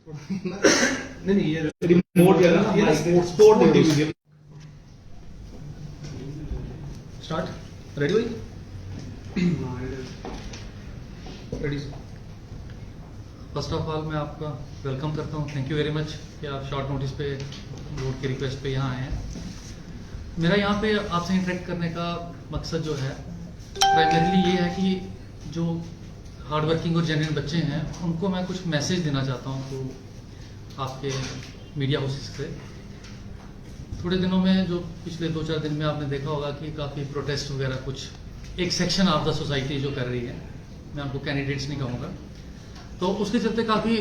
नहीं नहीं, ये रिमोट है ना, ये स्पोर्ट टीवी। स्टार्ट। रेडी हुई? रेडी। फर्स्ट ऑफ ऑल मैं आपका वेलकम करता हूँ। थैंक यू वेरी मच कि आप शॉर्ट नोटिस पे बोर्ड की रिक्वेस्ट पे यहाँ आए हैं। मेरा यहाँ पे आपसे इंटरेक्ट करने का मकसद जो है प्राइमरीली ये है कि जो हार्ड वर्किंग और जेन्युइन बच्चे हैं उनको मैं कुछ मैसेज देना चाहता हूँ तो आपके मीडिया हाउसेस से। थोड़े दिनों में जो पिछले 2-4 दिन में आपने देखा होगा कि काफ़ी प्रोटेस्ट वगैरह कुछ एक सेक्शन ऑफ द सोसाइटी जो कर रही है, मैं आपको कैंडिडेट्स नहीं कहूँगा, तो उसके चलते काफ़ी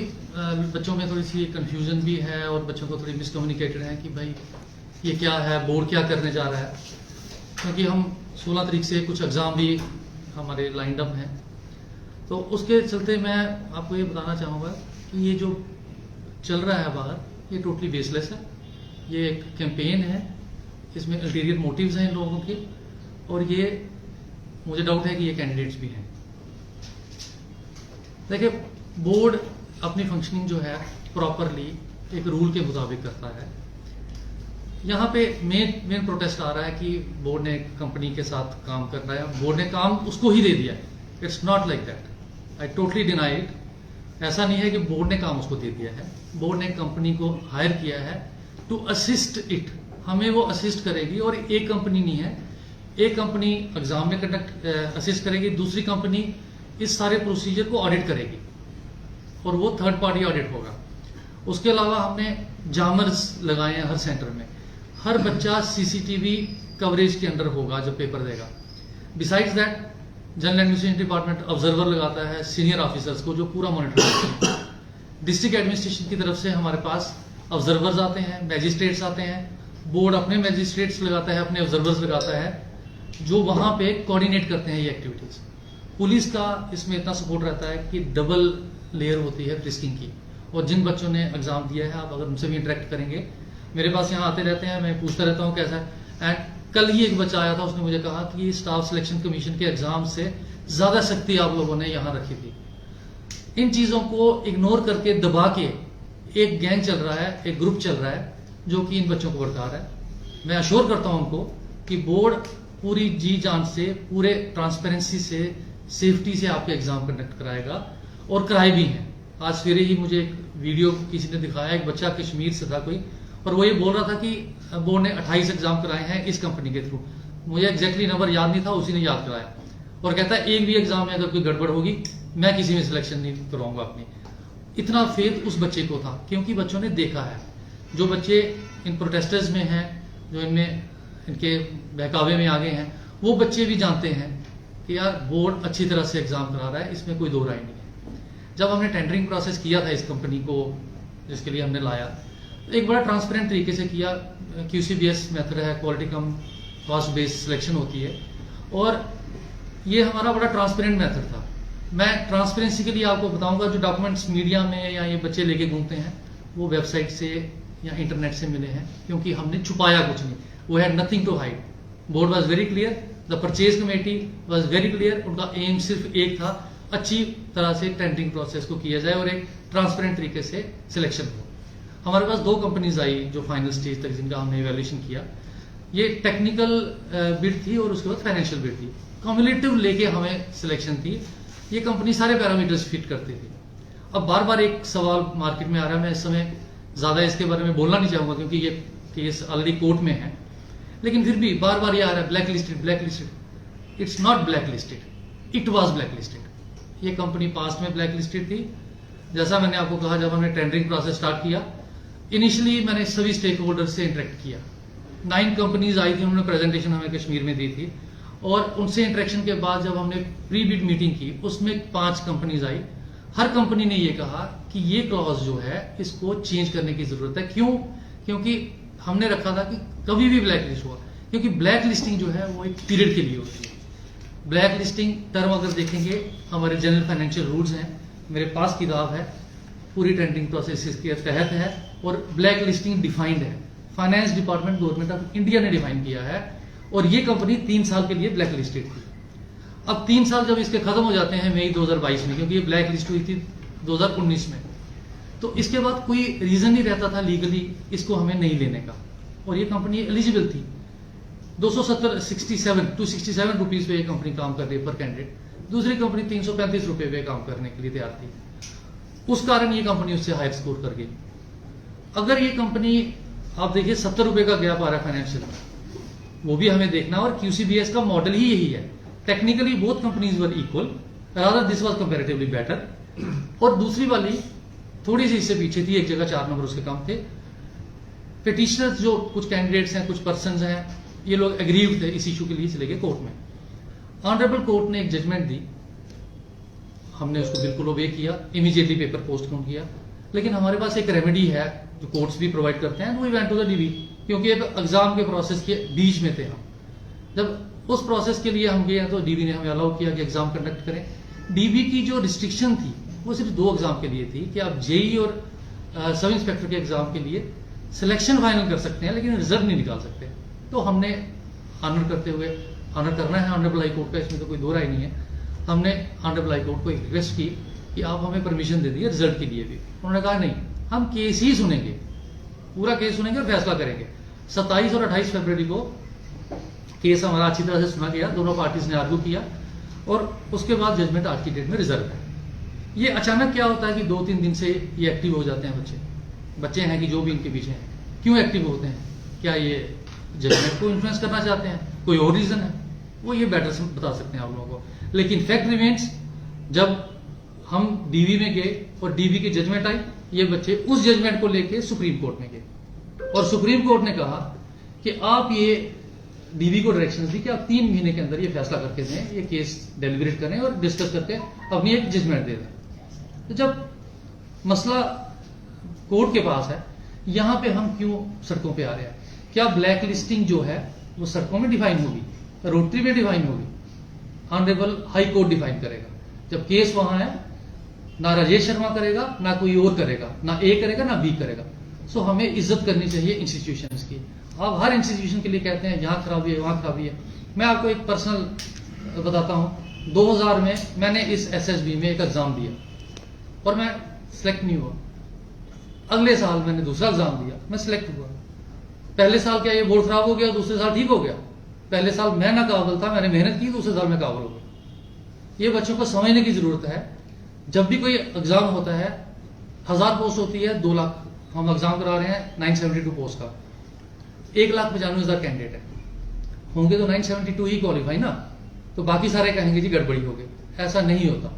बच्चों में थोड़ी सी कन्फ्यूजन भी है और बच्चों को थोड़ी मिसकम्युनिकेटेड है कि भाई ये क्या है, बोर्ड क्या करने जा रहा है। क्योंकि हम 16 तारीख से कुछ एग्ज़ाम भी हमारे लाइंड अप हैं, तो उसके चलते मैं आपको ये बताना चाहूँगा कि ये जो चल रहा है बाहर ये टोटली बेसलेस है। ये एक कैंपेन है, इसमें अल्टीरियर मोटिव्स हैं इन लोगों के, और ये मुझे डाउट है कि ये कैंडिडेट्स भी हैं। देखिए, बोर्ड अपनी फंक्शनिंग जो है प्रॉपरली एक रूल के मुताबिक करता है। यहाँ पे मेन प्रोटेस्ट आ रहा है कि बोर्ड ने कंपनी के साथ काम कर रहा है, बोर्ड ने काम उसको ही दे दिया है। It's not like that, I totally deny it. ऐसा नहीं है कि बोर्ड ने काम उसको दे दिया है। बोर्ड ने कंपनी को हायर किया है टू असिस्ट इट, हमें वो असिस्ट करेगी। और एक कंपनी नहीं है, एक कंपनी एग्जाम में कंडक्ट असिस्ट करेगी, दूसरी कंपनी इस सारे प्रोसीजर को ऑडिट करेगी और वो थर्ड पार्टी ऑडिट होगा। उसके अलावा हमने जामर्स लगाए हैं हर सेंटर में, हर बच्चा सीसीटीवी कवरेज के अंडर होगा जब पेपर देगा। Besides that general administration department observer लगाता है सीनियर ऑफिसर्स को जो पूरा मॉनिटर करते हैं। डिस्ट्रिक्ट एडमिनिस्ट्रेशन की तरफ से हमारे पास ऑब्जर्वर्स आते हैं, मैजिस्ट्रेट्स आते हैं, बोर्ड अपने मैजिस्ट्रेट्स लगाता है, अपने ऑब्जर्वर्स लगाता है जो वहां पे कोऑर्डिनेट करते हैं ये एक्टिविटीज। पुलिस का इसमें इतना सपोर्ट रहता है कि डबल लेयर होती है फ्रिस्किंग की। और जिन बच्चों ने एग्जाम दिया है, आप अगर उनसे भी इंटरेक्ट करेंगे, मेरे पास यहाँ आते रहते हैं, मैं पूछता रहता हूँ कैसा है। एंड कल ही एक बच्चा आया था, उसने मुझे कहा कि स्टाफ सिलेक्शन कमीशन के एग्जाम से ज्यादा सख्ती आप लोगों ने यहाँ रखी थी। इन चीजों को इग्नोर करके दबा के एक गैंग चल रहा है, एक ग्रुप चल रहा है जो कि इन बच्चों को भड़का रहा है। मैं अश्योर करता हूं उनको कि बोर्ड पूरी जी जान से, पूरे ट्रांसपेरेंसी से, सेफ्टी से आपके एग्जाम कंडक्ट कराएगा और कराए भी हैं। आज सवेरे ही मुझे एक वीडियो किसी ने दिखाया, एक बच्चा कश्मीर से था कोई, और वो ये बोल रहा था कि बोर्ड ने 28 एग्जाम कराए हैं इस कंपनी के थ्रू। मुझे एग्जैक्टली नंबर याद नहीं था, उसी ने याद कराया और कहता है एक भी एग्जाम में अगर कोई गड़बड़ होगी मैं किसी में सिलेक्शन नहीं करवाऊंगा अपनी। इतना फेथ उस बच्चे को था क्योंकि बच्चों ने देखा है। जो बच्चे इन प्रोटेस्टर्स में हैं, जो इनमें इनके बहकावे में आगे हैं, वो बच्चे भी जानते हैं कि यार बोर्ड अच्छी तरह से एग्जाम करा रहा है, इसमें कोई दो राय नहीं है। जब हमने टेंडरिंग प्रोसेस किया था इस कंपनी को जिसके लिए हमने लाया, एक बड़ा ट्रांसपेरेंट तरीके से किया। QCBS मेथड है, क्वालिटी कम कॉस्ट बेस्ड सिलेक्शन होती है, और ये हमारा बड़ा ट्रांसपेरेंट मेथड था। मैं ट्रांसपेरेंसी के लिए आपको बताऊंगा, जो डॉक्यूमेंट्स मीडिया में या ये बच्चे लेके घूमते हैं वो वेबसाइट से या इंटरनेट से मिले हैं, क्योंकि हमने छुपाया कुछ नहीं। वो है nothing to hide. Board was very clear, the purchase committee was very clear. उनका एम सिर्फ एक था, अच्छी तरह से टेंडरिंग प्रोसेस को किया जाए और एक ट्रांसपेरेंट तरीके से सिलेक्शन हो। हमारे पास 2 कंपनीज आई जो फाइनल स्टेज तक, जिनका हमने इवैल्यूएशन किया। ये टेक्निकल बिड थी और उसके बाद फाइनेंशियल बिड थी। कम्युलेटिव लेके हमें सिलेक्शन थी। ये कंपनी सारे पैरामीटर्स फिट करती थी। अब बार बार एक सवाल मार्केट में आ रहा है, मैं इस समय ज्यादा इसके बारे में बोलना नहीं चाहूंगा क्योंकि ये केस ऑलरेडी कोर्ट में है, लेकिन फिर भी बार बार ये आ रहा है black listed, black listed. It's not black listed, it was black listed. ये कंपनी पास्ट में ब्लैक लिस्टेड थी। जैसा मैंने आपको कहा, जब हमने टेंडरिंग प्रोसेस स्टार्ट किया, इनिशियली मैंने सभी स्टेक होल्डर से इंटरेक्ट किया। 9 कंपनीज आई थी, उन्होंने प्रेजेंटेशन हमें कश्मीर में दी थी, और उनसे इंटरेक्शन के बाद जब हमने प्री बिड मीटिंग की, उसमें 5 कंपनीज आई। हर कंपनी ने ये कहा कि ये क्लॉज जो है इसको चेंज करने की जरूरत है। क्यों? क्योंकि हमने रखा था कि कभी भी ब्लैक लिस्ट हुआ, क्योंकि ब्लैक लिस्टिंग जो है वो एक पीरियड के लिए होती है। ब्लैक लिस्टिंग टर्म अगर देखेंगे, हमारे जनरल फाइनेंशियल रूल्स हैं, मेरे पास किताब है, पूरी टेंडरिंग प्रोसेस इसके तहत है और ब्लैक लिस्टिंग डिफाइंड है। Finance department government of India ने डिफाइन किया है, और ये कंपनी 3 साल के लिए ब्लैक लिस्टेड थी। अब 3 साल जब इसके खत्म हो जाते हैं मई 2022 में, क्योंकि ये ब्लैक लिस्ट हुई थी 2019 में, तो इसके बाद कोई रीजन नहीं रहता था लीगली इसको हमें नहीं लेने का, और ये कंपनी एलिजिबल थी। 267 रुपीज पे ये कंपनी काम कर रही है पर कैंडिडेट, दूसरी कंपनी 335 रुपए पे काम करने के लिए तैयार थी। उस कारण ये कंपनी उससे हायर स्कोर कर गई। अगर ये कंपनी आप देखिए 70 रुपए का गैप आ रहा है फाइनेंशियल, वो भी हमें देखना, और QCBS का मॉडल ही यही है। Technically both companies were equal, rather this was comparatively better. और दूसरी वाली थोड़ी सी इससे पीछे थी, एक जगह 4 नंबर उसके कम थे। पिटिशनर्स जो कुछ कैंडिडेट्स हैं, कुछ पर्संस हैं, ये लोग एग्रीव थे इस इशू के लिए, चले गए कोर्ट में। ऑनरेबल कोर्ट ने एक जजमेंट दी, हमने उसको बिल्कुल ओबे किया, इमीडिएटली पेपर पोस्टपोन किया। लेकिन हमारे पास एक रेमेडी है जो कोर्ट्स भी प्रोवाइड करते हैं, we went to the DB, क्योंकि एक एग्जाम के प्रोसेस के बीच में थे हम। जब उस प्रोसेस के लिए हम गए तो DB ने हमें अलाउ किया कि एग्जाम कंडक्ट करें। DB की जो रिस्ट्रिक्शन थी वो सिर्फ 2 एग्जाम के लिए थी कि आप JEE और सब इंस्पेक्टर के एग्जाम के लिए सिलेक्शन फाइनल कर सकते हैं, लेकिन रिजल्ट नहीं निकाल सकते। तो हमने ऑनर करते हुए, ऑनर करना है ऑनरेबल हाई कोर्ट का, इसमें तो कोई दो राय नहीं है, हमने ऑनरेबल हाई कोर्ट को एक रिक्वेस्ट की कि आप हमें परमिशन दे दीजिए रिजल्ट के लिए भी। उन्होंने कहा नहीं, हम केस ही सुनेंगे, पूरा केस सुनेंगे और फैसला करेंगे। 27 और 28 फरवरी को केस हमारा अच्छी तरह से सुना गया, दोनों पार्टीज ने आर्ग्यू किया, और उसके बाद जजमेंट आज की डेट में रिजर्व है। ये अचानक क्या होता है कि 2-3 दिन से ये एक्टिव हो जाते हैं बच्चे हैं कि जो भी इनके पीछे हैं, क्यों एक्टिव होते हैं? क्या ये जजमेंट को इन्फ्लुएंस करना चाहते हैं? कोई और रीजन है? वो ये बेटर बता सकते हैं आप लोगों को। लेकिन फैक्ट रिमेन्स, जब हम DB में गए और DB की जजमेंट आई, ये बच्चे उस जजमेंट को लेके सुप्रीम कोर्ट में गए, और सुप्रीम कोर्ट ने कहा कि आप ये DB को डायरेक्शन दी कि आप 3 महीने के अंदर ये फैसला करके दें, ये केस डेलिब्रेट करें और डिस्कस करके अपनी एक जजमेंट दे दें। तो जब मसला कोर्ट के पास है, यहां पे हम क्यों सड़कों पे आ रहे हैं? क्या ब्लैक लिस्टिंग जो है वो सड़कों में डिफाइन होगी, रोटरी में डिफाइन होगी? ऑनरेबल हाई कोर्ट डिफाइन करेगा। जब केस वहां है, ना राजेश शर्मा करेगा, ना कोई और करेगा, ना A करेगा ना B करेगा। सो हमें इज्जत करनी चाहिए इंस्टीट्यूशंस की। आप हर इंस्टीट्यूशन के लिए कहते हैं यहाँ खराबी है, वहां खराबी है। मैं आपको एक पर्सनल बताता हूँ, 2000 में मैंने इस SSB में एक एग्जाम दिया और मैं सिलेक्ट नहीं हुआ। अगले साल मैंने दूसरा एग्जाम दिया, मैं सिलेक्ट हुआ। पहले साल क्या ये बोर्ड खराब हो गया, दूसरे साल ठीक हो गया? पहले साल मैं ना काबिल था, मैंने मेहनत की, दूसरे साल मैं काबिल हो गया। ये बच्चों को समझने की जरूरत है। जब भी कोई एग्जाम होता है, 1000 पोस्ट होती है, 2 लाख हम एग्जाम करा रहे हैं 972 पोस्ट का, 1,95,000 कैंडिडेट है, होंगे तो 972 ही क्वालिफाई ना, तो बाकी सारे कहेंगे जी गड़बड़ी हो गई। ऐसा नहीं होता।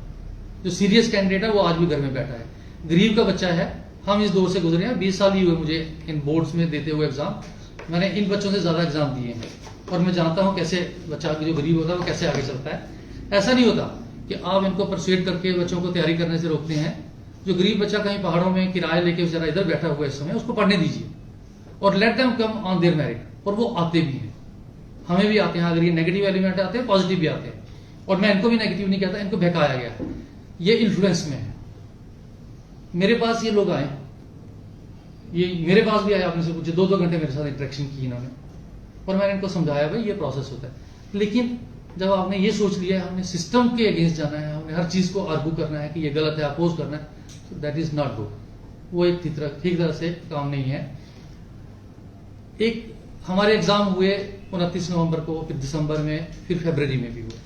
जो सीरियस कैंडिडेट है वो आज भी घर में बैठा है, गरीब का बच्चा है। हम इस दौर से गुजरे हैं, 20 साल ही हुए मुझे इन बोर्ड्स में देते हुए एग्जाम। मैंने इन बच्चों से ज्यादा एग्जाम दिए हैं और मैं जानता हूं कैसे बच्चा जो गरीब होता है वो कैसे आगे चलता है। ऐसा नहीं होता कि आप इनको परसुएट करके बच्चों को तैयारी करने से रोकते हैं। जो गरीब बच्चा कहीं पहाड़ों में किराया लेके बेचारा इधर बैठा हुआ है इस समय, उसको पढ़ने दीजिए और let them come on their merit. और वो आते भी हैं, हमें भी आते हैं। अगर ये नेगेटिव एलिमेंट आते हैं, पॉजिटिव भी आते हैं। और मैं इनको भी नेगेटिव नहीं कहता, इनको बहकाया गया है, ये इन्फ्लुएंस में है। मेरे पास ये लोग आए, ये मेरे पास भी आए, आपने से पूछे, 2-2 घंटे मेरे साथ इंटरेक्शन की इन्होंने, और मैंने इनको समझाया भाई ये प्रोसेस होता है। लेकिन जब आपने ये सोच लिया है हमने सिस्टम के अगेंस्ट जाना है, हमने हर चीज को आर्गू करना है कि ये गलत है, अपोज करना है, तो दैट इज नॉट गुड। वो एक ठीक तरह से काम नहीं है। एक हमारे एग्जाम हुए 29 नवंबर को, फिर दिसंबर में, फिर फरवरी में भी हुए।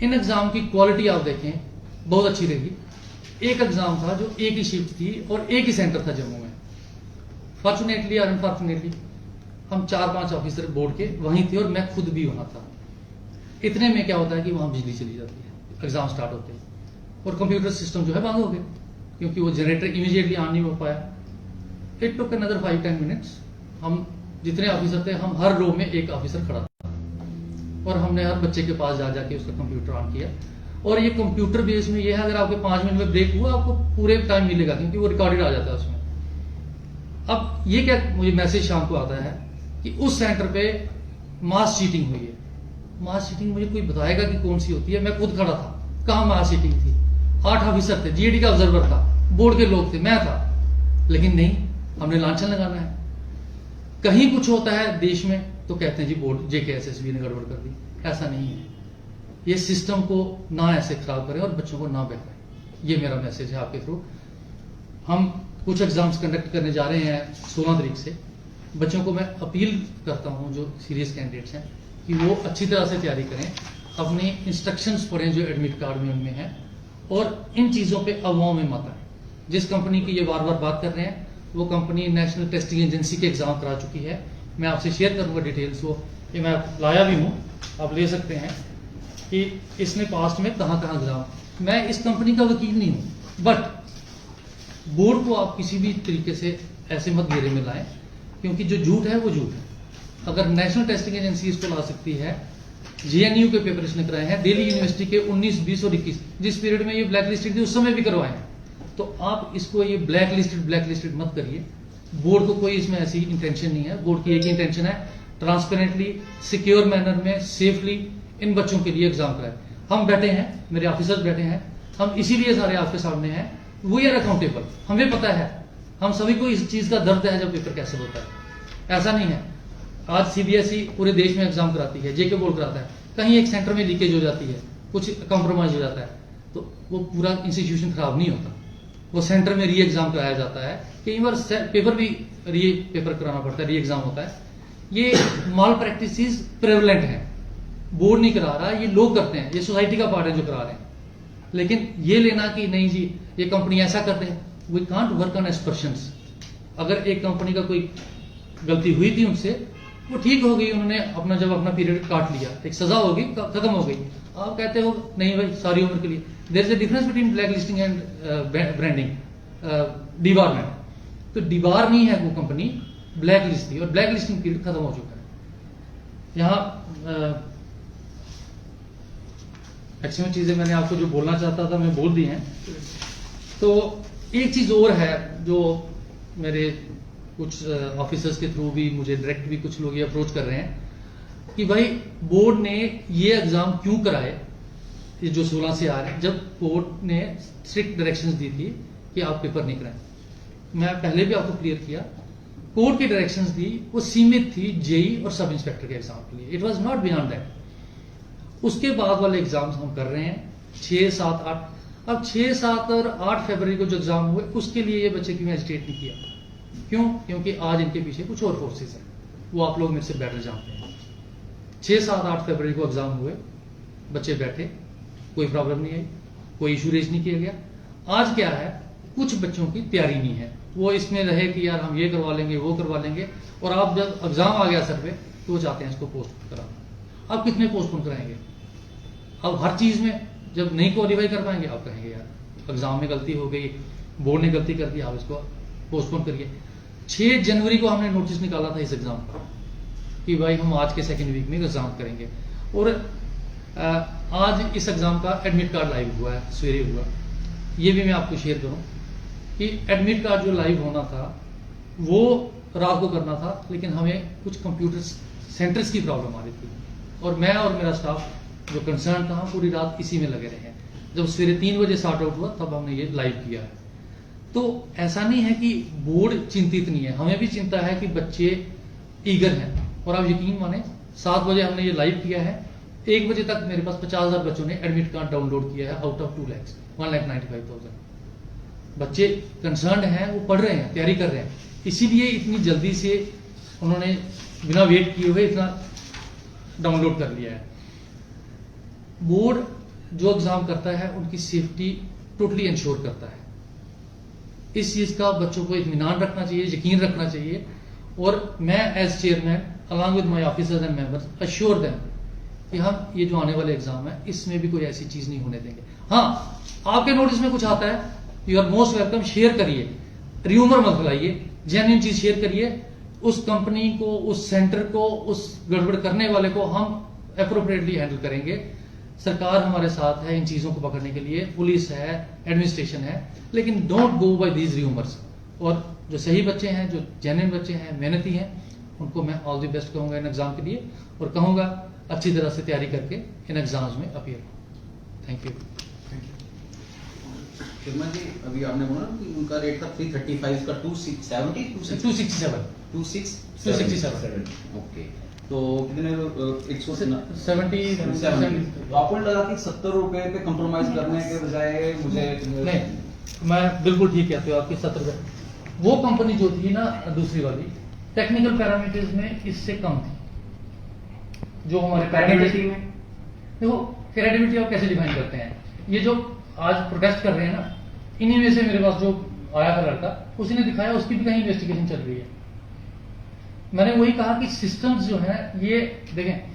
इन एग्जाम की क्वालिटी आप देखें बहुत अच्छी रही। एक एग्जाम था जो एक ही शिफ्ट थी और एक ही सेंटर था जम्मू में। फॉर्चुनेटली और अनफॉर्चुनेटली हम 4-5 ऑफिसर बोर्ड के वहीं थे और मैं खुद भी वहां था। इतने में क्या होता है कि वहां बिजली चली जाती है एग्जाम स्टार्ट होते ही, और कंप्यूटर सिस्टम जो है बंद हो गए क्योंकि वो जनरेटर इमीडिएटली ऑन नहीं हो पाया। It took another 5-10 minutes. हम जितने ऑफिसर थे, हम हर रो में एक ऑफिसर खड़ा था और हमने हर बच्चे के पास जा जाके उसका कंप्यूटर ऑन किया। और ये कंप्यूटर बेस में ये है, अगर आपके 5 मिनट में ब्रेक हुआ आपको पूरे टाइम मिलेगा क्योंकि वो रिकॉर्डेड आ जाता है उसमें। अब ये क्या मुझे मैसेज शाम को आता है कि उस सेंटर पे मास चीटिंग हुई है। मास चीटिंग मुझे कोई बताएगा कि कौन सी होती है? मैं खुद खड़ा था, कहां मास चीटिंग थी? 8 ऑफिसर थे, GAD का ऑब्जर्वर था, बोर्ड के लोग थे, मैं था। लेकिन नहीं, हमने लांछन लगाना है। कहीं कुछ होता है देश में तो कहते हैं जी बोर्ड JKSSB ने गड़बड़ कर दी। ऐसा नहीं है। ये सिस्टम को ना ऐसे खराब करें और बच्चों को ना बहकाएं। ये मेरा मैसेज है आपके थ्रू। हम कुछ एग्जाम्स कंडक्ट करने जा रहे हैं 16 तारीख से। बच्चों को मैं अपील करता हूं जो सीरियस कैंडिडेट्स हैं कि वो अच्छी तरह से तैयारी करें, अपने इंस्ट्रक्शंस पढ़ें जो एडमिट कार्ड में उनमें है, और इन चीज़ों पे अफवाहों में मत आए। जिस कंपनी की ये बार बार बात कर रहे हैं वो कंपनी नेशनल टेस्टिंग एजेंसी के एग्जाम करा चुकी है। मैं आपसे शेयर करूंगा डिटेल्स, वो ये मैं लाया भी हूँ, आप ले सकते हैं कि इसने पास्ट में कहाँ कहाँ एग्जाम। मैं इस कंपनी का वकील नहीं हूँ, बट बोर्ड को आप किसी भी तरीके से ऐसे मत घेरे में लाएं, क्योंकि जो झूठ है वो झूठ है। अगर नेशनल टेस्टिंग एजेंसी इसको ला सकती है, जेएनयू के पेपर इसने कराए हैं, दिल्ली यूनिवर्सिटी के 19, 20 और 21, जिस पीरियड में ये ब्लैक लिस्टेड थी उस समय भी करवाए हैं, तो आप इसको ये ब्लैक लिस्टेड मत करिए। बोर्ड को कोई इसमें ऐसी इंटेंशन नहीं है। बोर्ड की एक ही इंटेंशन है, ट्रांसपेरेंटली, सिक्योर मैनर में, सेफली इन बच्चों के लिए एग्जाम कराए। हम बैठे हैं, मेरे ऑफिसर्स बैठे हैं, हम इसीलिए सारे आपके सामने हैं। वी आर अकाउंटेबल, हमें पता है, हम सभी को इस चीज का दर्द है जब पेपर कैंसिल होता है। ऐसा नहीं है, आज सीबीएसई पूरे देश में एग्जाम कराती है, जेके बोर्ड कराता है, कहीं एक सेंटर में लीकेज हो जाती है, कुछ कंप्रोमाइज हो जाता है, तो वो पूरा इंस्टीट्यूशन खराब नहीं होता, वो सेंटर में री एग्जाम कराया जाता है। कई बार पेपर भी री पेपर कराना पड़ता है, री एग्जाम होता है। ये माल प्रैक्टिसेस प्रेवलेंट है, बोर्ड नहीं करा रहा, ये लोग करते हैं, ये सोसाइटी का पार्ट है जो करा रहे हैं। लेकिन ये लेना कि नहीं जी ये कंपनी ऐसा करते हैं, वी कांट वर्क ऑन एस्पर्शंस। अगर एक कंपनी का कोई गलती हुई थी उनसे, वो ठीक हो गई, उन्होंने अपना जब अपना पीरियड काट लिया, एक सजा हो गई, खत्म हो गई। आप कहते हो नहीं भाई सारी उम्र के लिए। There is a difference between black listing and branding, debarment. तो डिबार नहीं है वो कंपनी, ब्लैक लिस्ट थी और ब्लैक लिस्टिंग पीरियड खत्म हो चुका है। यहाँ मैक्सिमम चीजें मैंने आपको जो बोलना चाहता था मैं बोल दी हैं। तो एक चीज और है जो मेरे कुछ ऑफिसर्स के थ्रू भी, मुझे डायरेक्ट भी कुछ लोग ये अप्रोच कर रहे हैं कि भाई बोर्ड ने ये एग्जाम क्यों कराए, ये जो 16 से आ रहे हैं, जब बोर्ड ने स्ट्रिक्ट डायरेक्शंस दी थी कि आप पेपर नहीं कराएं। मैं पहले भी आपको क्लियर किया, कोर्ट की डायरेक्शंस दी वो सीमित थी जेई और सब इंस्पेक्टर के एग्जाम के लिए, it was not beyond that. उसके बाद वाले एग्जाम्स हम कर रहे हैं 6, 7, 8। अब 6, 7 और 8 फरवरी को जो एग्जाम हुए उसके लिए ये बच्चे क्यों एजिटेट नहीं किया? क्यों? क्योंकि आज इनके पीछे कुछ और फोर्सेस हैं, वो आप लोग मेरे से बेटर जानते हैं। 6, 7, 8 फरवरी को एग्जाम हुए, बच्चे बैठे, कोई प्रॉब्लम नहीं आई, कोई इशू रेज नहीं किया गया। आज क्या है, कुछ बच्चों की तैयारी नहीं है, वो इसमें रहे कि यार हम ये करवा लेंगे वो करवा लेंगे, और आप जब एग्जाम आ गया सर पे तो वो चाहते हैं इसको पोस्टपोन कराना। अब कितने पोस्टपोन कराएंगे? अब हर चीज में जब नहीं क्वालिफाई कर पाएंगे आप कहेंगे यार एग्जाम में गलती हो गई, बोर्ड ने गलती कर दी, आप इसको पोस्टपोन करिए। 6 जनवरी को हमने नोटिस निकाला था इस एग्जाम का कि भाई हम आज के सेकेंड वीक में एग्जाम करेंगे, और आज इस एग्जाम का एडमिट कार्ड लाइव हुआ है, सवेरे हुआ। ये भी मैं आपको शेयर करूं कि एडमिट कार्ड जो लाइव होना था वो रात को करना था, लेकिन हमें कुछ कंप्यूटर सेंटर्स की प्रॉब्लम आ रही थी, और मैं और मेरा स्टाफ जो कंसर्न था पूरी रात इसी में लगे रहे। जब सवेरे 3 बजे सॉर्ट आउट हुआ तब हमने ये लाइव किया है। तो ऐसा नहीं है कि बोर्ड चिंतित नहीं है, हमें भी चिंता है कि बच्चे ईगर हैं, और आप यकीन माने 7 बजे हमने ये लाइव किया है, 1 बजे तक मेरे पास 50,000 बच्चों ने एडमिट कार्ड डाउनलोड किया है आउट ऑफ 2 लाख 1,95,000। बच्चे कंसर्न हैं, वो पढ़ रहे हैं, तैयारी कर रहे हैं, इसीलिए इतनी जल्दी से उन्होंने बिना वेट किए हुए इतना डाउनलोड कर लिया है। बोर्ड जो एग्जाम करता है उनकी सेफ्टी टोटली इंश्योर करता है। इस चीज का बच्चों को इत्मीनान रखना चाहिए, यकीन रखना चाहिए, और मैं as chairman along with my officers and members assure them कि हम ये जो आने वाले एग्जाम है इसमें भी कोई ऐसी चीज नहीं होने देंगे। हाँ, आपके नोटिस में कुछ आता है, you are most welcome, share करिए, र्यूमर मत फैलाइए, जेन्युइन चीज शेयर करिए। उस कंपनी को, उस सेंटर को, उस गड़बड़ करने वाले को हम अप्रोप्रिएटली हैंडल करेंगे। सरकार हमारे साथ है इन चीजों को पकड़ने के लिए, पुलिस है, एडमिनिस्ट्रेशन है, लेकिन don't go by these rumours. और जो सही बच्चे हैं, जो जेन्युइन बच्चे हैं, मेहनती हैं, उनको मैं ऑल द बेस्ट कहूंगा इन एग्जाम के लिए, और कहूंगा अच्छी तरह से तैयारी करके इन एग्जाम्स में अपीयर हो। Thank you. शर्मा जी, अभी आपने बोला कि उनका रेट था 335 का 270 267 ओके, तो कितने 170 तो आपको लगा कि 70 रुपए पे कंप्रोमाइज करने के बजाय मुझे नहीं, मैं बिल्कुल ठीक कहते हो आपकी 70 वो कंपनी जो थी ना दूसरी वाली टेक्निकल पैरामीटर्स में इससे कम थी जो हमारे क्रेडिबिलिटी में देखो क्रेडिबिलिटी आप कैसे डिफाइन करते हैं ये जो आज प्रोटेस्ट कर रहे हैं ना इन्हीं में से मेरे पास जो आया था लड़का उसी ने दिखाया उसकी भी कहीं इन्वेस्टिगेशन चल रही है मैंने वही कहा कि सिस्टम्स जो है ये देखें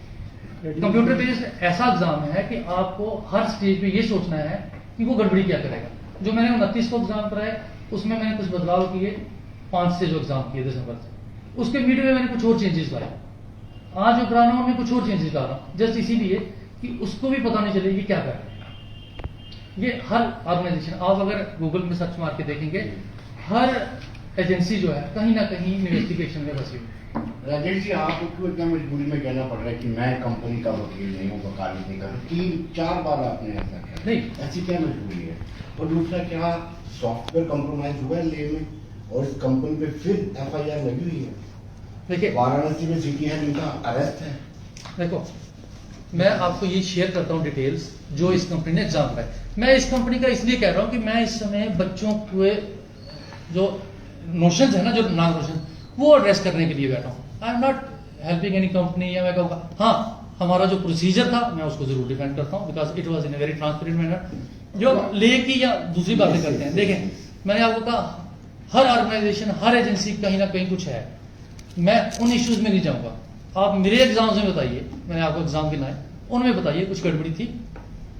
कंप्यूटर बेस्ड ऐसा एग्जाम है कि आपको हर स्टेज पे ये सोचना है कि वो गड़बड़ी क्या करेगा जो मैंने 29 को एग्जाम कराया उसमें मैंने कुछ बदलाव किए 5 से जो एग्जाम किए दिसंबर से उसके मिड में मैंने कुछ और चेंजेस लाए आज जो करा रहा हूं मैं कुछ और चेंजेस ला रहा हूं जस्ट इसीलिए कि उसको भी पता नहीं चले कि क्या कर रहे हैं ये हर ऑर्गेनाइजेशन आप अगर गूगल में सर्च मार के देखेंगे हर एजेंसी जो है कहीं ना कहीं इन्वेस्टिगेशन में फंसी हुई राजेश जी आपको क्यों इतना मजबूरी में कहना पड़ रहा है कि मैं कंपनी का वकील नहीं हूँ वकालत नहीं कर रहा 3-4 बार आपने ऐसा किया नहीं ऐसी क्या मजबूरी है और दूसरा क्या सॉफ्टवेयर कंप्रोमाइज हुआ है ले में और इस कंपनी पे फिर FIR लगी हुई है देखिए वाराणसी में सिटी है जिनका अरेस्ट है देखो मैं आपको ये शेयर करता हूँ डिटेल्स जो इस कंपनी ने एग्जाम कराए मैं इस कंपनी का इसलिए कह रहा हूँ कि मैं इस समय बच्चों के जो नोशंस है ना जो नॉन नोशन वो एड्रेस करने के लिए बैठा हूँ I am not helping any company या मैं कहूँगा हाँ हमारा जो प्रोसीजर था मैं उसको जरूर डिफेंड करता हूँ because it was in very transparent manner जो ले की या दूसरी बातें करते हैं देखें मैंने आपको कहा हर ऑर्गेनाइजेशन हर एजेंसी कहीं ना कहीं कुछ है मैं उन इश्यूज में नहीं जाऊंगा आप मेरे एग्जाम्स में बताइए मैंने आपको एग्जाम गिनाए उनमें बताइए कुछ गड़बड़ी थी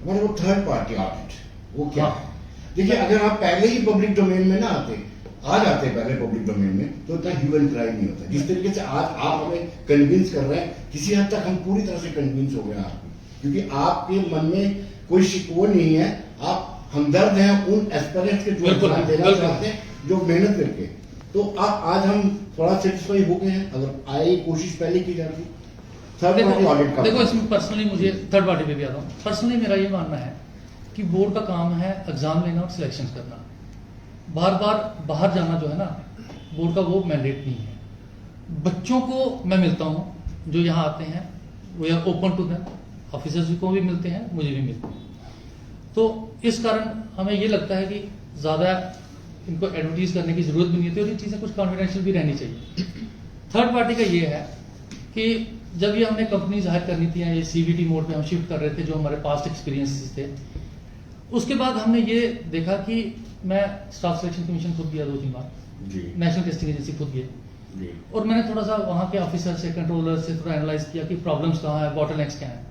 मतलब वो थर्ड पार्टी ऑडिट वो क्या हाँ। है देखिए अगर आप पहले ही पब्लिक डोमेन में ना आते आ जाते पहले पब्लिक डोमेन में तो इतना ह्यू एंड क्राई नहीं होता जिस तरीके से आज आप हमें कन्विंस कर रहे हैं किसी हद तक हम पूरी तरह से कन्विंस हो गए आपको क्योंकि आपके मन में कोई शिकवा नहीं है आप हमदर्द हैं उन एस्पिरेंट्स के जो बिल्कुल, एग्जाम देना बिल्कुल। चाहते हैं जो मेहनत करके तो आप आज हम थोड़ा सेटिस्फाई हो गए हैं अगर आए कोशिश पहले की जाती थर्ड पार्टी ऑडिट का देखो इसमें पर्सनली मुझे थर्ड पार्टी पे भी आता हूँ पर्सनली मेरा ये मानना है कि बोर्ड का काम है एग्जाम लेना और सिलेक्शन करना बार बार बाहर जाना जो है ना बोर्ड का वो मैंडेट नहीं है बच्चों को मैं मिलता हूँ जो यहाँ आते हैं we are open to them officers को भी मिलते हैं मुझे भी मिलते हैं तो इस कारण हमें ये लगता है कि ज़्यादा इनको एडवर्टीज करने की जरूरत भी नहीं होती और ये चीज़ें कुछ कॉन्फिडेंशियल भी रहनी चाहिए थर्ड पार्टी का ये है कि जब ये हमने कंपनीज हायर करनी थी या ये CVT मोड पे हम शिफ्ट कर रहे थे जो हमारे पास्ट एक्सपीरियंसेस थे उसके बाद हमने ये देखा कि मैं स्टाफ सिलेक्शन कमीशन खुद गया 2-3 बार जी नेशनल टेस्टिंग एजेंसी खुद गए जी और मैंने थोड़ा सा वहाँ के ऑफिसर से कंट्रोलर से थोड़ा एनालाइज किया कि प्रॉब्लम्स कहाँ है बॉटलनेक्स क्या है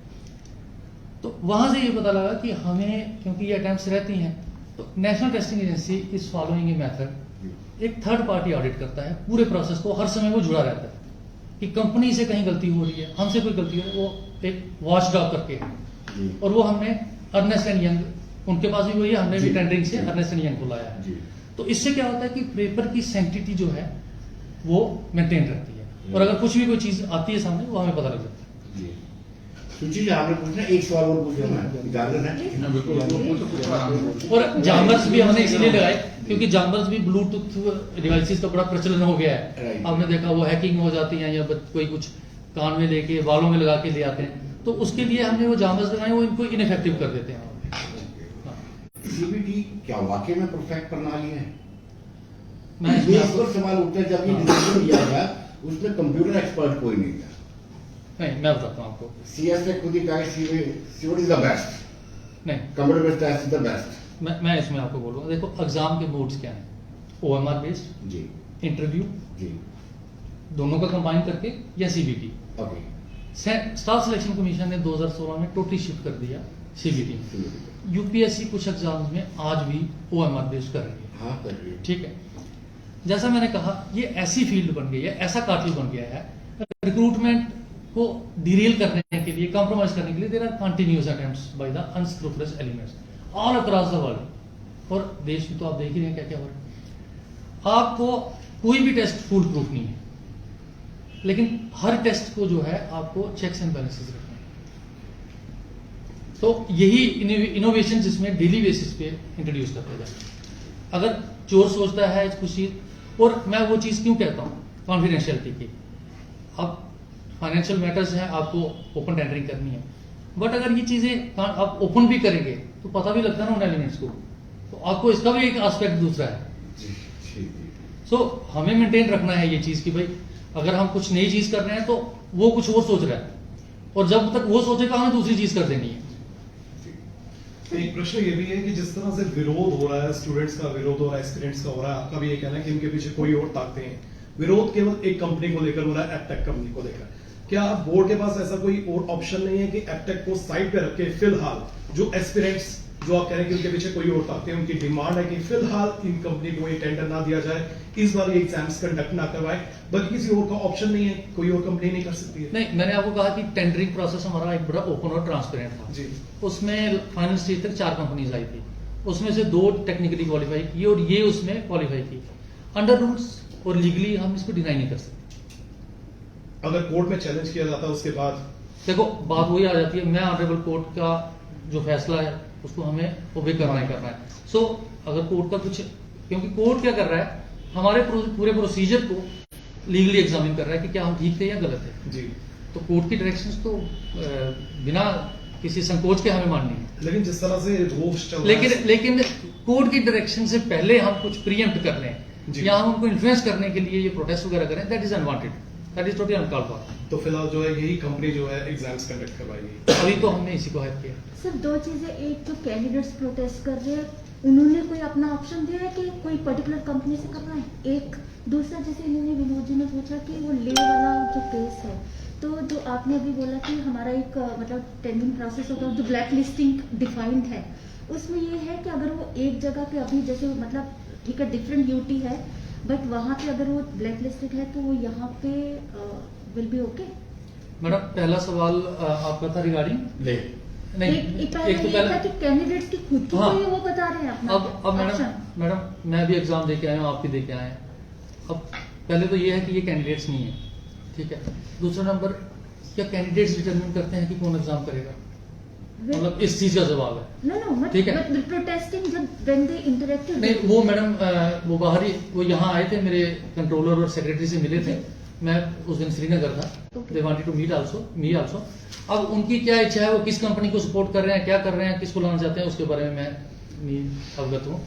तो वहाँ से ये पता लगा कि हमें क्योंकि ये अटेम्प्ट्स रहती हैं तो national testing agency is following a method एक थर्ड पार्टी ऑडिट करता है पूरे प्रोसेस को हर समय वो जुड़ा रहता है कि कंपनी से कहीं गलती हो रही है हमसे कोई गलती हो वो एक वॉच डॉग करके है जी और वो हमने अर्नेस्ट एंड यंग उनके पास भी वही है हमने भी जी, टेंडरिंग से जी। अर्नेस्ट एंड यंग को लाया है जी तो इससे क्या होता है कि पेपर की सेंटिटी जो है वो मेंटेन रहती है और अगर कुछ भी कोई चीज आती है सामने वो हमें पता लग जाता है जी सुची जी आपने पूछना एक सवाल और पूछ लेना है इजाजत है और जामर्स भी हमने इसीलिए लगाए क्योंकि जामर्स भी ब्लूटूथ डिवाइसेस का बड़ा प्रचलन हो गया है Right. आपने देखा वो हैकिंग हो जाती है या कोई कुछ कान में लेके बालों में लगा के ले आते हैं तो उसके लिए हमने वो जामर्स लगाए वो इनको इनफेक्टिव कर देते हैं CBT क्या वाकई में परफेक्ट प्रणाली है मैं ये इस इसमें वक्त सवाल उठता है जब ये डिसीजन लिया गया उसमें कंप्यूटर एक्सपर्ट कोई नहीं था नहीं मैं बताता हूँ आपको CS ने खुद ही कहा CBT इज द बेस्ट नहीं computer based test is the best मैं इसमें आपको बोलूँगा देखो एग्जाम के मोड्स क्या हैं OMR बेस्ड जी इंटरव्यू जी दोनों का कंबाइन करके या CBT okay staff selection commission ने 2016 में टोटली शिफ्ट कर दिया CBT में UPSC कुछ एग्जाम्स में आज भी OMR बेस्ड कर रही है हाँ कर रही है ठीक है जैसा मैंने कहा ये ऐसी फील्ड बन गई है ऐसा काटल बन गया है रिक्रूटमेंट को डिरेल करने के लिए कॉम्प्रोमाइज करने के लिए there are continuous attempts by the unscrupulous elements all across the world और देश में तो आप देख ही रहे हैं क्या क्या हो रहा है आपको कोई भी टेस्ट फुल प्रूफ नहीं है लेकिन हर टेस्ट को जो है आपको चेक्स एंड बैलेंसेस रखना है तो यही इनोवेशन जिसमें डेली बेसिस पे इंट्रोड्यूस करते जाए अगर चोर सोचता है कुछ चीज और मैं वो चीज क्यों कहता हूं कॉन्फिडेंशियलिटी की अब फाइनेंशियल मैटर्स हैं आपको ओपन टेंडरिंग करनी है बट अगर ये चीजें आप ओपन भी करेंगे तो पता भी लगता है ना उन एलिमेंट्स को तो आपको इसका भी एक एस्पेक्ट दूसरा है। जी, जी, जी। सो हमें मेंटेन रखना है ये चीज कि भाई अगर हम कुछ नई चीज कर रहे हैं तो वो कुछ और सोच रहा है, और जब तक वो सोचेगा हमें दूसरी चीज कर देनी है। एक प्रश्न ये भी है कि जिस तरह से विरोध हो रहा है, स्टूडेंट्स का विरोध हो रहा है, एस्पिरेंट्स का हो रहा है, आपका भी ये कहना है कि इनके पीछे कोई और ताकतें हैं। विरोध केवल एक कंपनी को लेकर हो रहा है, एपटेक कंपनी को लेकर। क्या बोर्ड के पास ऐसा कोई और ऑप्शन नहीं है कि एपटेक को साइड पे रख के फिलहाल जो एस्पिरेंट्स जो आप कह रहे हैं कि उनके पीछे कोई और ताकतें हैं, उनकी डिमांड है कि फिलहाल इन कंपनी को ये टेंडर ना दिया जाए, इस बार ये एग्जाम्स कंडक्ट ना करवाए, बल्कि किसी और का ऑप्शन नहीं है, कोई और कंपनी नहीं कर सकती है? नहीं, मैंने आपको कहा कि टेंडरिंग प्रोसेस हमारा एक बड़ा ओपन और ट्रांसपेरेंट था जी। उसमें फाइनल स्टेज तक 4 कंपनीज आई थी, उसमें से 2 टेक्निकली क्वालिफाई की और ये उसमें क्वालिफाई की। अंडर रूल्स और लीगली हम इसको डिनाई नहीं कर सकते। अगर कोर्ट में चैलेंज किया जाता है उसके बाद? देखो बात वही आ जाती है, मैं ऑनरेबल कोर्ट का जो फैसला है उसको हमें ओबे करना ही करना है। सो अगर कोर्ट का कुछ, क्योंकि कोर्ट क्या कर रहा है, हमारे पूरे प्रोसीजर को लीगली एग्जामिन कर रहा है कि क्या हम ठीक थे या गलत है। जी। तो कोर्ट की डायरेक्शंस तो बिना किसी संकोच के हमें माननी है। लेकिन जिस तरह से रोष चल रहा है, लेकिन कोर्ट की डायरेक्शन से पहले हम कुछ प्रीएम्प्ट कर लें जी। या हम उनको इन्फ्लुएंस करने के लिए ये प्रोटेस्ट वगैरह करें, that is unwanted, that is totally uncalled for. तो फिलहाल जो है यही कंपनी जो है एग्जाम्स कंडक्ट करवाएगी। अभी तो हमने इसी को हायर किया। सर 2 चीजें, एक तो कैंडिडेट्स प्रोटेस्ट कर रहे हैं, उन्होंने कोई अपना ऑप्शन दिया है कि कोई पर्टिकुलर कंपनी से करना है, एक दूसरा जैसे इन्होंने विनोद जी ने पूछा कि वो ले वाला जो केस है, तो जो आपने अभी बोला कि हमारा एक मतलब टेंडरिंग प्रोसेस होता है जो ब्लैक लिस्टिंग डिफाइंड है, उसमें ये है कि अगर वो एक जगह पे अभी जैसे मतलब ठीक है डिफरेंट यूटी है, बट वहाँ पे अगर वो ब्लैक लिस्टेड है तो वो यहाँ पे विल बी ओके। मैडम पहला सवाल आपका था रिगार्डिंग नहीं, एक तो पहले था कि कैंडिडेट्स की खुद की हाँ। कोई वो बता रहे हैं अपना अब मैडम मैं भी एग्जाम दे के आया हूँ, आप भी दे के आए हैं। अब पहले तो ये है कि ये कैंडिडेट्स नहीं है, ठीक है। दूसरा नंबर, क्या कैंडिडेट्स डिटरमिन करते हैं कि कौन एग्जाम करेगा, मतलब इस चीज का जवाब है। नो ठीक है। बट प्रोटेस्टिंग जब व्हेन दे इंटरेक्टेड नहीं वो मैडम वो बाहर ही वो यहाँ आए थे, मेरे कंट्रोलर और सेक्रेटरी से मिले थे, मैं उस दिन श्रीनगर था, they wanted to meet also me also. अब उनकी क्या इच्छा है, वो किस कंपनी को सपोर्ट कर रहे हैं, क्या कर रहे हैं, किसको लाना चाहते हैं, उसके बारे में मैं नहीं अवगत हूँ।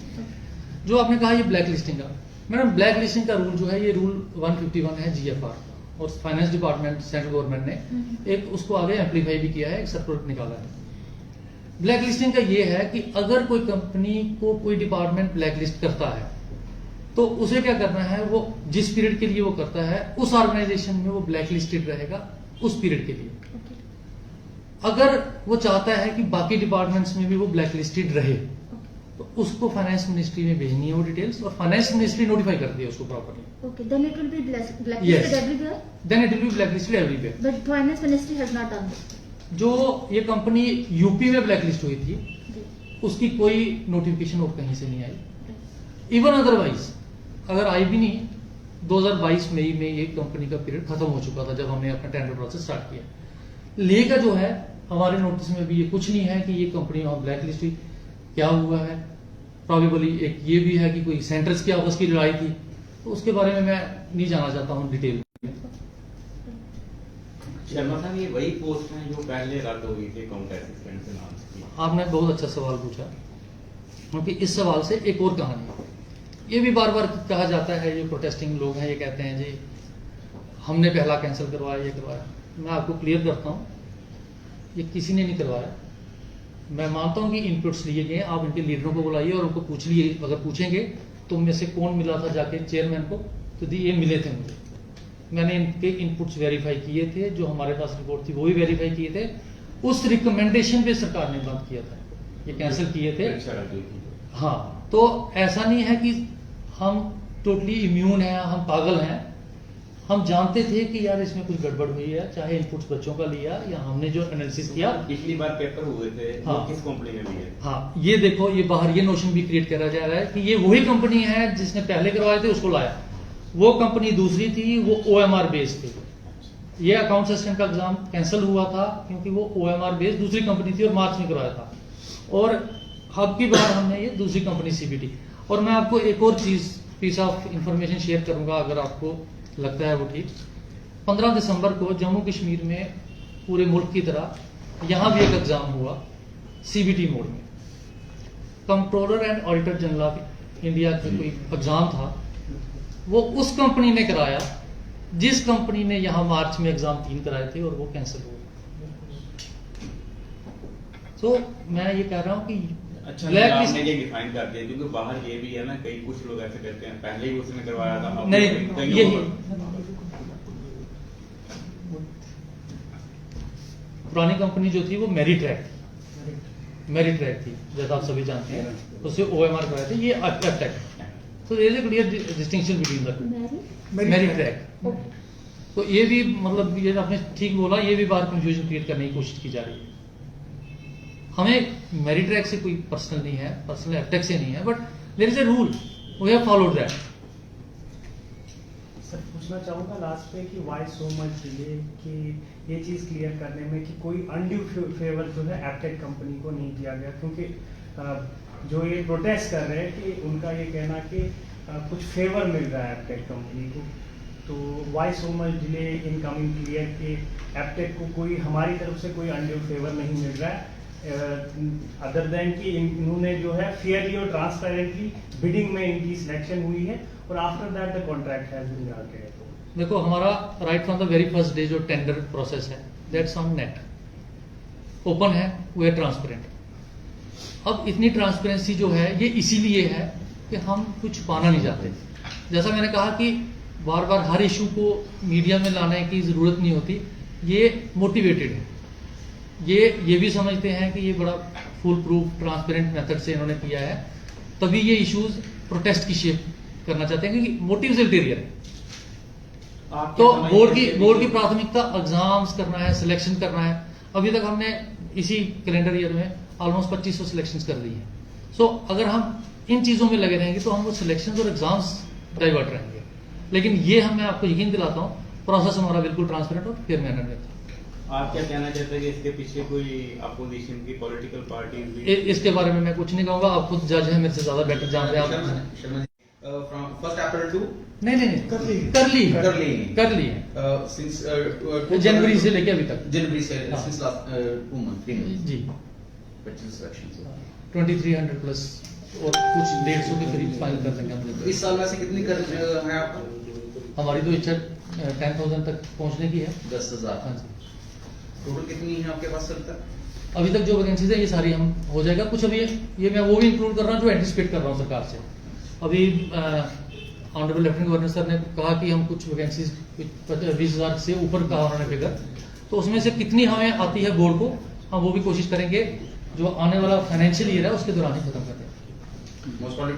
जो आपने कहा ये ब्लैक लिस्टिंग का, मैडम ब्लैक लिस्टिंग का रूल जो है ये रूल 151 है GFR, और फाइनेंस डिपार्टमेंट सेंट्रल गवर्नमेंट ने एक उसको आगे एम्पलीफाई भी किया है, एक सर्कुलर निकाला है। ब्लैक लिस्टिंग का ये है कि अगर कोई कंपनी को कोई डिपार्टमेंट ब्लैक लिस्ट करता है तो उसे क्या करना है, वो जिस पीरियड के लिए वो करता है उस ऑर्गेनाइजेशन में वो ब्लैक लिस्टेड रहेगा उस पीरियड के लिए। अगर वो चाहता है कि बाकी डिपार्टमेंट्स में भी वो ब्लैक लिस्टेड रहे तो उसको फाइनेंस मिनिस्ट्री में भेजनी है वो डिटेल्स, और फाइनेंस मिनिस्ट्री नोटिफाई करती है उसको properly. Okay, then it will be blacklisted everywhere, then it will be blacklisted everywhere. but finance ministry has not done this। जो ये कंपनी यूपी में ब्लैकलिस्ट हुई थी जी। उसकी कोई नोटिफिकेशन और कहीं से नहीं आई। इवन अदरवाइज अगर आई भी नहीं, 2022 मई में ये कंपनी का पीरियड खत्म हो चुका था जब हमने अपना टेंडर प्रोसेस स्टार्ट किया। ले का जो है हमारे नोटिस में भी ये कुछ नहीं है कि ये कंपनी वहां ब्लैक लिस्ट हुई। क्या हुआ है, प्रॉबेबली एक ये भी है कि कोई सेंटर्स की आपस की लड़ाई थी, तो उसके बारे में मैं नहीं जाना चाहता हूँ डिटेल में। शर्मा साहब ये वही पोस्ट हैं जो पहले रद्द हो गई थी काउंटर असिस्टेंट के नाम से? आपने बहुत अच्छा सवाल पूछा, क्योंकि इस सवाल से एक और कहानी है। ये भी बार बार कहा जाता है, ये प्रोटेस्टिंग लोग हैं ये कहते हैं जी हमने पहला कैंसिल करवाया, ये करवाया। मैं आपको क्लियर करता हूँ, ये किसी ने नहीं करवाया। मैं मानता हूँ कि इनपुट्स लिए गए, आप इनके लीडरों को बुलाइए और उनको पूछ लिए, अगर पूछेंगे तो में से कौन मिला था जाके चेयरमैन को, तो ये मिले थे मुझे, मैंने इनके इनपुट्स वेरीफाई किए थे, जो हमारे पास रिपोर्ट थी वो भी वेरीफाई किए थे। उस रिकमेंडेशन पे सरकार ने बंद किया था, ये कैंसिल किए थे। हाँ, तो ऐसा नहीं है कि हम टोटली इम्यून हैं, हम पागल हैं। हम जानते थे कि यार इसमें कुछ गड़बड़ हुई है, चाहे इनपुट्स बच्चों का लिया या हमने जो एनालिसिस किया। पिछली बार पेपर हुए थे, हाँ, वो किस कंपनी ने लिए? हाँ, ये देखो, ये बाहर ये नोशन भी क्रिएट करा जा रहा है कि ये वही कंपनी है जिसने पहले करवाए थे उसको लाया। वो कंपनी दूसरी थी, वो OMR बेस्ड थी। ये अकाउंट असिस्टेंट का एग्जाम कैंसिल हुआ था क्योंकि वो OMR बेस्ड दूसरी कंपनी थी और मार्च में करवाया था, और अब की बार हमने ये दूसरी कंपनी CBT। और मैं आपको एक और चीज पीस ऑफ इंफॉर्मेशन शेयर करूंगा, अगर आपको लगता है वो ठीक। 15 दिसंबर को जम्मू कश्मीर में पूरे मुल्क की तरह यहाँ भी एक एग्जाम हुआ CBT मोड में। Controller and auditor general of India का कोई एग्जाम था, वो उस कंपनी ने कराया जिस कंपनी ने यहाँ मार्च में एग्जाम 3 कराए थे और वो कैंसिल हो गए। तो मैं ये कह रहा हूँ कि अच्छा ब्लैक आपने लिस्ट ये डिफाइन कर दिया, क्योंकि बाहर ये भी है ना, कई कुछ लोग ऐसे कहते हैं पहले ही उसने करवाया था, अब नहीं, कई ये लोग- पुरानी कंपनी जो थी वो मेरिट्रैक थी, जैसा आप सभी जानते हैं, उससे OMR कराए थे, ये एप्टेक। तो there is a clear distinction between the Merittrac. तो ये भी मतलब ये आपने ठीक बोला, ये भी बार कंफ्यूजन क्रिएट करने की कोशिश की जा रही है। हमें मेरिट्रैक से कोई पर्सनल नहीं है, पर्सनल एप्टेक से नहीं है, but there is a rule, we have followed that. Sir पूछना चाहूँगा लास्ट पे कि वाई सो मच डिले, कि ये चीज़ क्लियर करने में कि कोई अनड्यू फेवर जो है एप्टेक कंपनी को नहीं दिया गया, क्योंकि जो ये प्रोटेस्ट कर रहे हैं कि उनका ये कहना कि कुछ फेवर मिल रहा है एप्टेक कंपनी को, तो why so much delay in coming clear कि एप्टेक को कोई हमारी तरफ से कोई अनड्यू फेवर नहीं मिल रहा है, अदर देन कि इन्होंने जो है फेयरली और ट्रांसपेरेंटली बिडिंग में इनकी सिलेक्शन हुई है और after that the contract has been granted. देखो हमारा right from the very first day जो टेंडर प्रोसेस है दैट्स ऑन नेट, ओपन है, वो है ट्रांसपेरेंट। अब इतनी ट्रांसपेरेंसी जो है ये इसीलिए है कि हम कुछ पाना नहीं चाहते। जैसा मैंने कहा कि बार बार हर इशू को मीडिया में लाने की जरूरत नहीं होती, ये मोटिवेटेड है, ये भी समझते हैं कि ये बड़ा फुल प्रूफ ट्रांसपेरेंट मेथड से इन्होंने किया है, तभी ये इश्यूज प्रोटेस्ट की शेप करना चाहते हैं, क्योंकि मोटिव अल्टीरियर है। तो बोर्ड की प्राथमिकता एग्जाम्स करना है, सिलेक्शन करना है। अभी तक हमने इसी कैलेंडर ईयर में ऑलमोस्ट 2500 सिलेक्शंस कर ली हैं। सो अगर हम इन चीजों में लगे रहेंगे तो हम वो सिलेक्शंस और एग्जाम्स डाइवर्ट रहेंगे। लेकिन ये मैं आपको यकीन दिलाता हूँ, प्रोसेस हमारा बिल्कुल ट्रांसपेरेंट और फेयर मैनर में था। आप क्या कहना चाहते हैं कि इसके पीछे कोई अपोजिशन की पॉलिटिकल पार्टी? इसके बारे में मैं कुछ नहीं कहूंगा, आप खुद जज हैं, मेरे से ज्यादा बेटर जानते हैं आप। From 1st April to नहीं कर ली है since जनवरी से लेके अभी तक। जनवरी से हाँ। since last 2 months 3 months जी 25 selections 2300 प्लस और कुछ 150 के करीब फाइल कर देंगे हम। इस साल में से कितनी कर है आपका? हमारी तो इच्छा 10,000 तक पहुंचने की है। 10,000 हाँ जी, टोटल कितनी है आपके पास सर तक? अभी तक जो वैकेंसीज है ये सारी हम हो जाएगा। कुछ अभी ये मैं वो भी इंक्लूड कर रहा हूँ जो एंटिसिपेट कर रहा हूँ सरकार से। अभी ऑनरेबल लेफ्टिनेंट गवर्नर सर ने कहा कि हम कुछ वैकेंसीज 20,000 से ऊपर कहा उन्होंने फिगर, तो उसमें से कितनी हमें आती है बोर्ड को, हम वो भी कोशिश करेंगे जो आने वाला फाइनेंशियल ईयर है उसके दौरान ही खत्म कर दें। मोस्ट प्रॉब्ली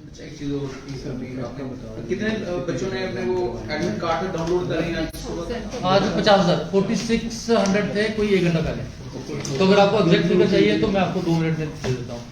अच्छा एक चीज और थी सर भी आपने कितने बच्चों ने अपने वो एडमिट कार्ड डाउनलोड करे हैं आज 50,000 4600 थे कोई 1 घंटा पहले। तो अगर आपको एग्जैक्ट फिगर चाहिए तो मैं आपको 2 मिनट में दे देता हूँ।